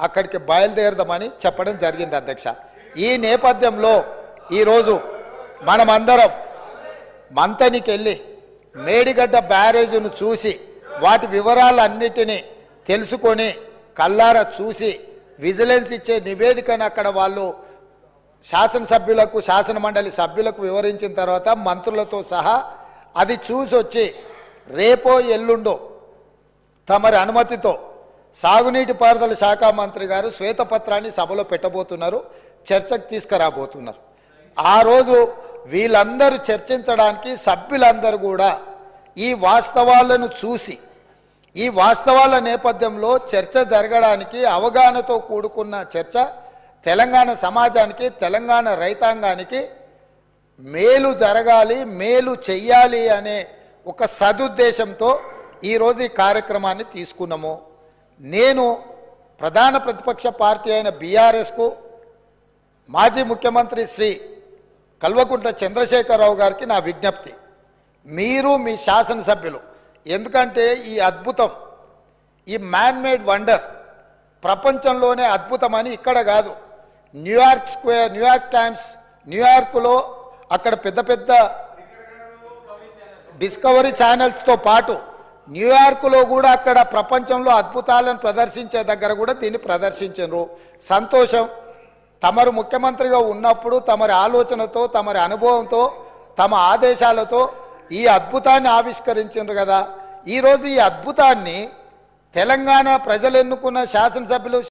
అక్కడికి బయలుదేరదామని చెప్పడం జరిగింది అధ్యక్ష. ఈ నేపథ్యంలో ఈరోజు మనమందరం మంతనికి వెళ్ళి మేడిగడ్డ బ్యారేజ్ను చూసి వాటి వివరాలన్నిటినీ తెలుసుకొని కల్లారా చూసి విజిలెన్స్ ఇచ్చే నివేదికను అక్కడ వాళ్ళు శాసనసభ్యులకు శాసనమండలి సభ్యులకు వివరించిన తర్వాత మంత్రులతో సహా అది చూసి వచ్చి రేపో ఎల్లుండో తమరి అనుమతితో సాగునీటి పారుదల శాఖ మంత్రి గారు శ్వేతపత్రాన్ని సభలో పెట్టబోతున్నారు, చర్చకు తీసుకురాబోతున్నారు. ఆ రోజు వీళ్ళందరూ చర్చించడానికి సభ్యులందరూ కూడా ఈ వాస్తవాలను చూసి ఈ వాస్తవాల నేపథ్యంలో చర్చ జరగడానికి అవగాహనతో కూడుకున్న చర్చ తెలంగాణ సమాజానికి తెలంగాణ రైతాంగానికి మేలు జరగాలి, మేలు చెయ్యాలి అనే ఒక సదుద్దేశంతో ఈరోజు ఈ కార్యక్రమాన్ని తీసుకున్నాము. నేను ప్రధాన ప్రతిపక్ష పార్టీ అయిన బీఆర్ఎస్కు మాజీ ముఖ్యమంత్రి శ్రీ కల్వకుంట్ల చంద్రశేఖరరావు గారికి నా విజ్ఞప్తి, మీరు మీ శాసనసభ్యులు, ఎందుకంటే ఈ అద్భుతం, ఈ మ్యాన్ మేడ్ వండర్ ప్రపంచంలోనే అద్భుతమని ఇక్కడ కాదు, న్యూయార్క్ స్క్వేర్, న్యూయార్క్ టైమ్స్, న్యూయార్క్లో అక్కడ పెద్ద పెద్ద డిస్కవరీ ఛానల్స్తో పాటు న్యూయార్క్లో కూడా అక్కడ ప్రపంచంలో అద్భుతాలను ప్రదర్శించే దగ్గర కూడా దీన్ని ప్రదర్శించారు. సంతోషం. తమరు ముఖ్యమంత్రిగా ఉన్నప్పుడు తమరి ఆలోచనతో తమరి అనుభవంతో తమ ఆదేశాలతో ఈ అద్భుతాన్ని ఆవిష్కరించారు కదా. ఈరోజు ఈ అద్భుతాన్ని తెలంగాణ ప్రజలు ఎన్నుకున్న శాసనసభ్యులు